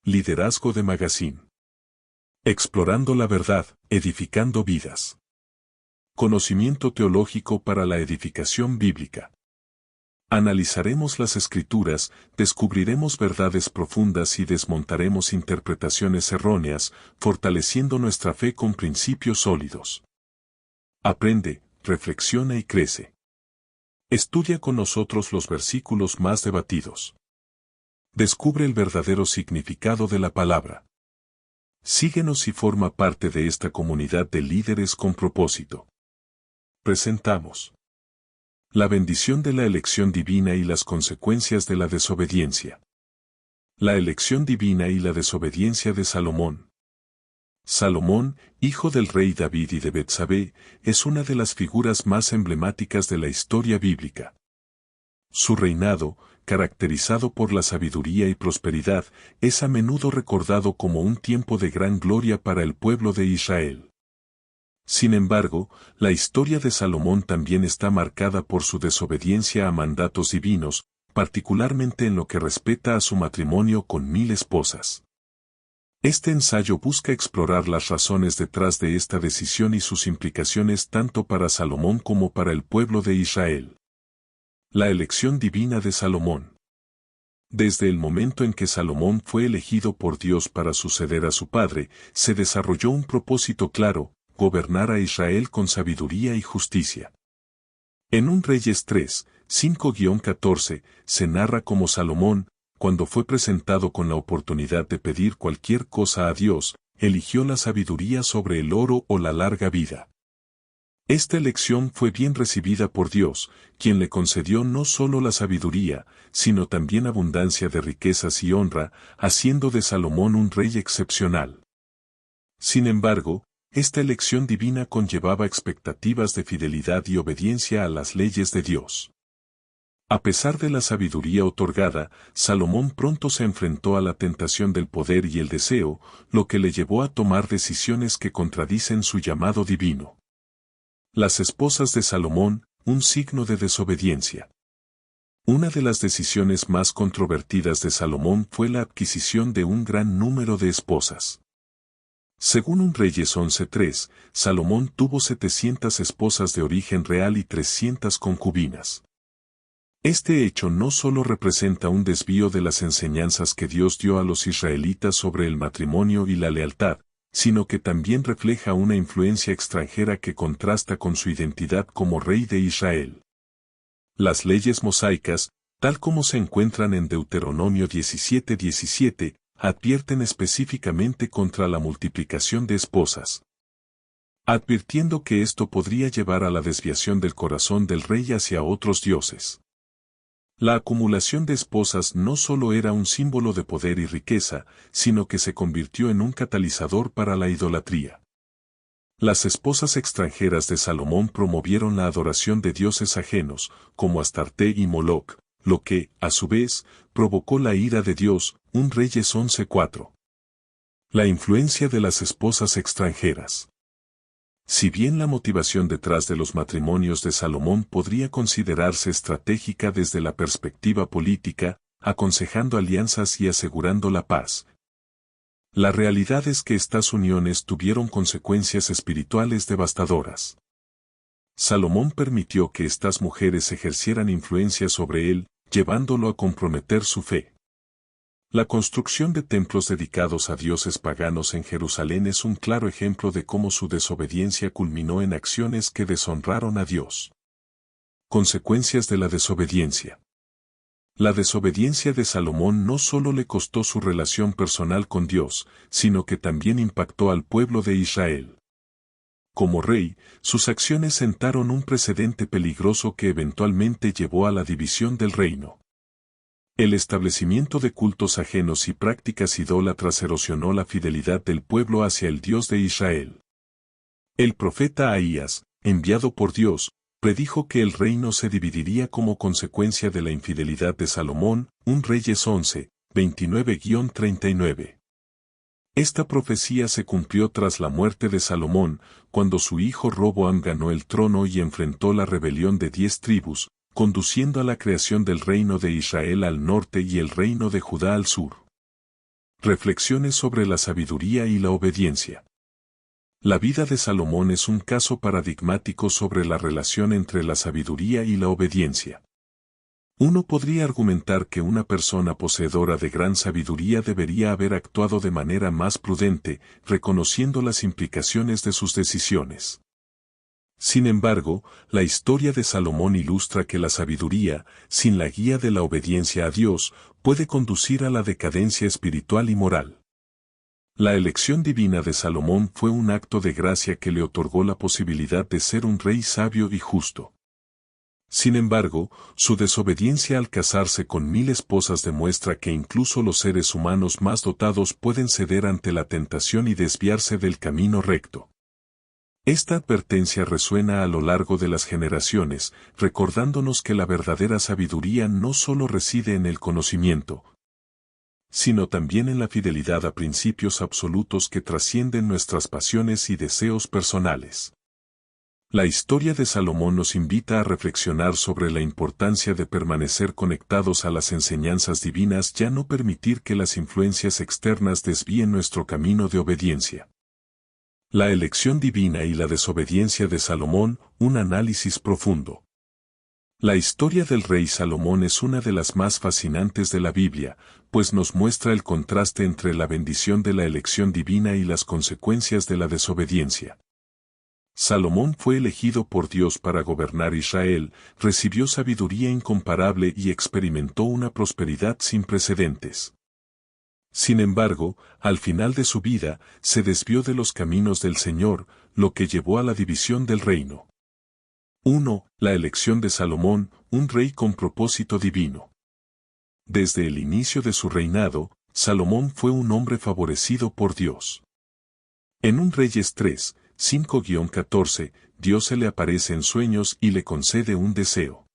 Liderazgo de Magazine. Explorando la verdad, edificando vidas. Conocimiento teológico para la edificación bíblica. Analizaremos las Escrituras, descubriremos verdades profundas y desmontaremos interpretaciones erróneas, fortaleciendo nuestra fe con principios sólidos. Aprende, reflexiona y crece. Estudia con nosotros los versículos más debatidos. Descubre el verdadero significado de la palabra. Síguenos y forma parte de esta comunidad de líderes con propósito. Presentamos la bendición de la elección divina y las consecuencias de la desobediencia. La elección divina y la desobediencia de Salomón. Salomón, hijo del rey David y de Betsabé, es una de las figuras más emblemáticas de la historia bíblica. Su reinado, caracterizado por la sabiduría y prosperidad, es a menudo recordado como un tiempo de gran gloria para el pueblo de Israel. Sin embargo, la historia de Salomón también está marcada por su desobediencia a mandatos divinos, particularmente en lo que respecta a su matrimonio con 1000 esposas. Este ensayo busca explorar las razones detrás de esta decisión y sus implicaciones tanto para Salomón como para el pueblo de Israel. La elección divina de Salomón. Desde el momento en que Salomón fue elegido por Dios para suceder a su padre, se desarrolló un propósito claro: gobernar a Israel con sabiduría y justicia. En 1 Reyes 3, 5-14, se narra cómo Salomón, cuando fue presentado con la oportunidad de pedir cualquier cosa a Dios, eligió la sabiduría sobre el oro o la larga vida. Esta elección fue bien recibida por Dios, quien le concedió no solo la sabiduría, sino también abundancia de riquezas y honra, haciendo de Salomón un rey excepcional. Sin embargo, esta elección divina conllevaba expectativas de fidelidad y obediencia a las leyes de Dios. A pesar de la sabiduría otorgada, Salomón pronto se enfrentó a la tentación del poder y el deseo, lo que le llevó a tomar decisiones que contradicen su llamado divino. Las esposas de Salomón, un signo de desobediencia. Una de las decisiones más controvertidas de Salomón fue la adquisición de un gran número de esposas. Según 1 Reyes 11:3, Salomón tuvo 700 esposas de origen real y 300 concubinas. Este hecho no solo representa un desvío de las enseñanzas que Dios dio a los israelitas sobre el matrimonio y la lealtad, sino que también refleja una influencia extranjera que contrasta con su identidad como rey de Israel. Las leyes mosaicas, tal como se encuentran en Deuteronomio 17:17, advierten específicamente contra la multiplicación de esposas, advirtiendo que esto podría llevar a la desviación del corazón del rey hacia otros dioses. La acumulación de esposas no solo era un símbolo de poder y riqueza, sino que se convirtió en un catalizador para la idolatría. Las esposas extranjeras de Salomón promovieron la adoración de dioses ajenos, como Astarte y Moloc, lo que, a su vez, provocó la ira de Dios. 1 Reyes 11:4. La influencia de las esposas extranjeras. Si bien la motivación detrás de los matrimonios de Salomón podría considerarse estratégica desde la perspectiva política, aconsejando alianzas y asegurando la paz, la realidad es que estas uniones tuvieron consecuencias espirituales devastadoras. Salomón permitió que estas mujeres ejercieran influencia sobre él, llevándolo a comprometer su fe. La construcción de templos dedicados a dioses paganos en Jerusalén es un claro ejemplo de cómo su desobediencia culminó en acciones que deshonraron a Dios. Consecuencias de la desobediencia. La desobediencia de Salomón no solo le costó su relación personal con Dios, sino que también impactó al pueblo de Israel. Como rey, sus acciones sentaron un precedente peligroso que eventualmente llevó a la división del reino. El establecimiento de cultos ajenos y prácticas idólatras erosionó la fidelidad del pueblo hacia el Dios de Israel. El profeta Ahías, enviado por Dios, predijo que el reino se dividiría como consecuencia de la infidelidad de Salomón. 1 Reyes 11, 29-39. Esta profecía se cumplió tras la muerte de Salomón, cuando su hijo Roboam ganó el trono y enfrentó la rebelión de 10 tribus, conduciendo a la creación del reino de Israel al norte y el reino de Judá al sur. Reflexiones sobre la sabiduría y la obediencia. La vida de Salomón es un caso paradigmático sobre la relación entre la sabiduría y la obediencia. Uno podría argumentar que una persona poseedora de gran sabiduría debería haber actuado de manera más prudente, reconociendo las implicaciones de sus decisiones. Sin embargo, la historia de Salomón ilustra que la sabiduría, sin la guía de la obediencia a Dios, puede conducir a la decadencia espiritual y moral. La elección divina de Salomón fue un acto de gracia que le otorgó la posibilidad de ser un rey sabio y justo. Sin embargo, su desobediencia al casarse con 1000 esposas demuestra que incluso los seres humanos más dotados pueden ceder ante la tentación y desviarse del camino recto. Esta advertencia resuena a lo largo de las generaciones, recordándonos que la verdadera sabiduría no solo reside en el conocimiento, sino también en la fidelidad a principios absolutos que trascienden nuestras pasiones y deseos personales. La historia de Salomón nos invita a reflexionar sobre la importancia de permanecer conectados a las enseñanzas divinas y a no permitir que las influencias externas desvíen nuestro camino de obediencia. La elección divina y la desobediencia de Salomón, un análisis profundo. La historia del rey Salomón es una de las más fascinantes de la Biblia, pues nos muestra el contraste entre la bendición de la elección divina y las consecuencias de la desobediencia. Salomón fue elegido por Dios para gobernar Israel, recibió sabiduría incomparable y experimentó una prosperidad sin precedentes. Sin embargo, al final de su vida, se desvió de los caminos del Señor, lo que llevó a la división del reino. 1. La elección de Salomón, un rey con propósito divino. Desde el inicio de su reinado, Salomón fue un hombre favorecido por Dios. En 1 Reyes 3, 5-14, Dios se le aparece en sueños y le concede un deseo.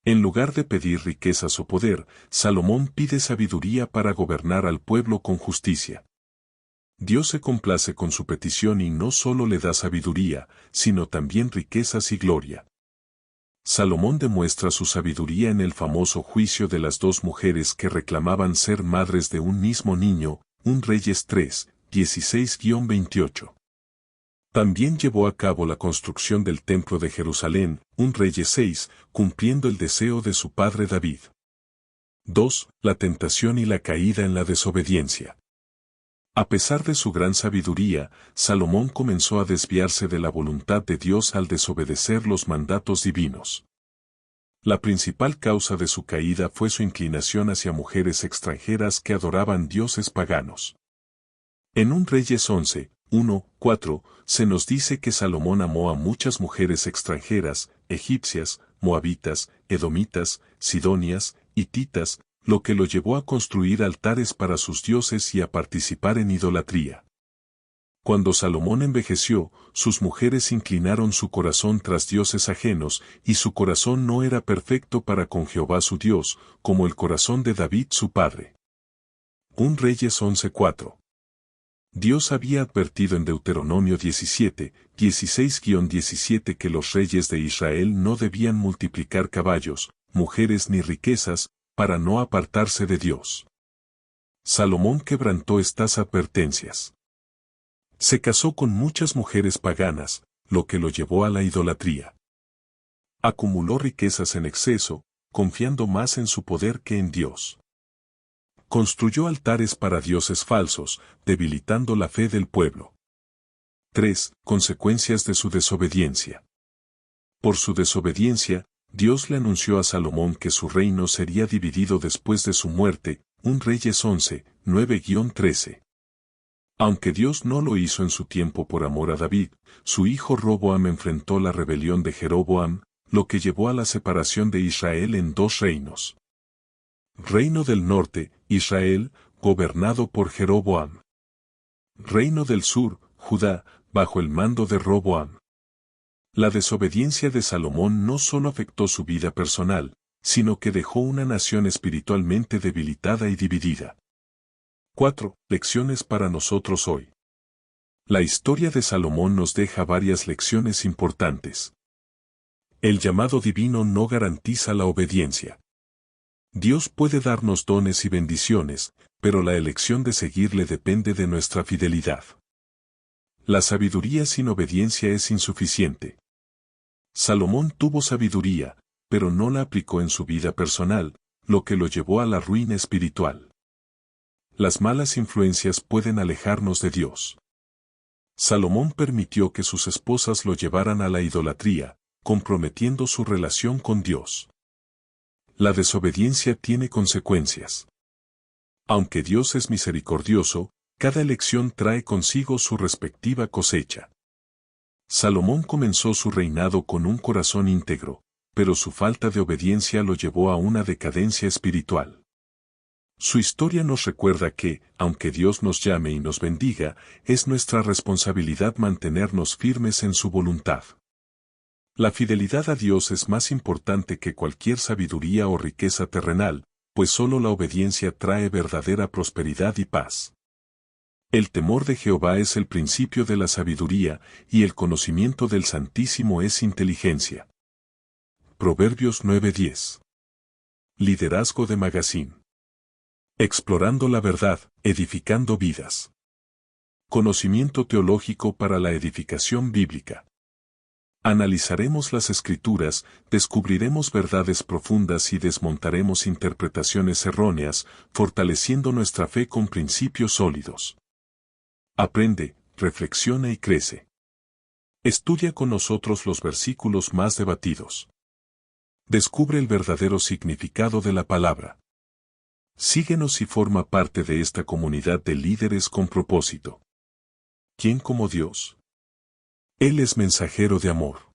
En lugar de pedir riquezas o poder, Salomón pide sabiduría para gobernar al pueblo con justicia. Dios se complace con su petición y no solo le da sabiduría, sino también riquezas y gloria. Salomón demuestra su sabiduría en el famoso juicio de las 2 mujeres que reclamaban ser madres de un mismo niño, 1 Reyes 3, 16-28. También llevó a cabo la construcción del Templo de Jerusalén, 1 Reyes 6, cumpliendo el deseo de su padre David. 2. La tentación y la caída en la desobediencia. A pesar de su gran sabiduría, Salomón comenzó a desviarse de la voluntad de Dios al desobedecer los mandatos divinos. La principal causa de su caída fue su inclinación hacia mujeres extranjeras que adoraban dioses paganos. En 1 Reyes 11, 1-4, se nos dice que Salomón amó a muchas mujeres extranjeras, egipcias, moabitas, edomitas, sidonias, hititas, lo que lo llevó a construir altares para sus dioses y a participar en idolatría. Cuando Salomón envejeció, sus mujeres inclinaron su corazón tras dioses ajenos, y su corazón no era perfecto para con Jehová su Dios, como el corazón de David su padre. 1 Reyes 11:4. Dios había advertido en Deuteronomio 17, 16-17 que los reyes de Israel no debían multiplicar caballos, mujeres ni riquezas, para no apartarse de Dios. Salomón quebrantó estas advertencias. Se casó con muchas mujeres paganas, lo que lo llevó a la idolatría. Acumuló riquezas en exceso, confiando más en su poder que en Dios. Construyó altares para dioses falsos, debilitando la fe del pueblo. 3. Consecuencias de su desobediencia. Por su desobediencia, Dios le anunció a Salomón que su reino sería dividido después de su muerte, 1 Reyes 11, 9-13. Aunque Dios no lo hizo en su tiempo por amor a David, su hijo Roboam enfrentó la rebelión de Jeroboam, lo que llevó a la separación de Israel en 2 reinos. Reino del norte, Israel, gobernado por Jeroboam. Reino del sur, Judá, bajo el mando de Roboam. La desobediencia de Salomón no solo afectó su vida personal, sino que dejó una nación espiritualmente debilitada y dividida. 4. Lecciones para nosotros hoy. La historia de Salomón nos deja varias lecciones importantes. El llamado divino no garantiza la obediencia. Dios puede darnos dones y bendiciones, pero la elección de seguirle depende de nuestra fidelidad. La sabiduría sin obediencia es insuficiente. Salomón tuvo sabiduría, pero no la aplicó en su vida personal, lo que lo llevó a la ruina espiritual. Las malas influencias pueden alejarnos de Dios. Salomón permitió que sus esposas lo llevaran a la idolatría, comprometiendo su relación con Dios. La desobediencia tiene consecuencias. Aunque Dios es misericordioso, cada elección trae consigo su respectiva cosecha. Salomón comenzó su reinado con un corazón íntegro, pero su falta de obediencia lo llevó a una decadencia espiritual. Su historia nos recuerda que, aunque Dios nos llame y nos bendiga, es nuestra responsabilidad mantenernos firmes en su voluntad. La fidelidad a Dios es más importante que cualquier sabiduría o riqueza terrenal, pues solo la obediencia trae verdadera prosperidad y paz. El temor de Jehová es el principio de la sabiduría, y el conocimiento del Santísimo es inteligencia. Proverbios 9:10. Liderazgo de Magazine. Explorando la verdad, edificando vidas. Conocimiento teológico para la edificación bíblica. Analizaremos las Escrituras, descubriremos verdades profundas y desmontaremos interpretaciones erróneas, fortaleciendo nuestra fe con principios sólidos. Aprende, reflexiona y crece. Estudia con nosotros los versículos más debatidos. Descubre el verdadero significado de la palabra. Síguenos y forma parte de esta comunidad de líderes con propósito. ¿Quién como Dios? Él es mensajero de amor.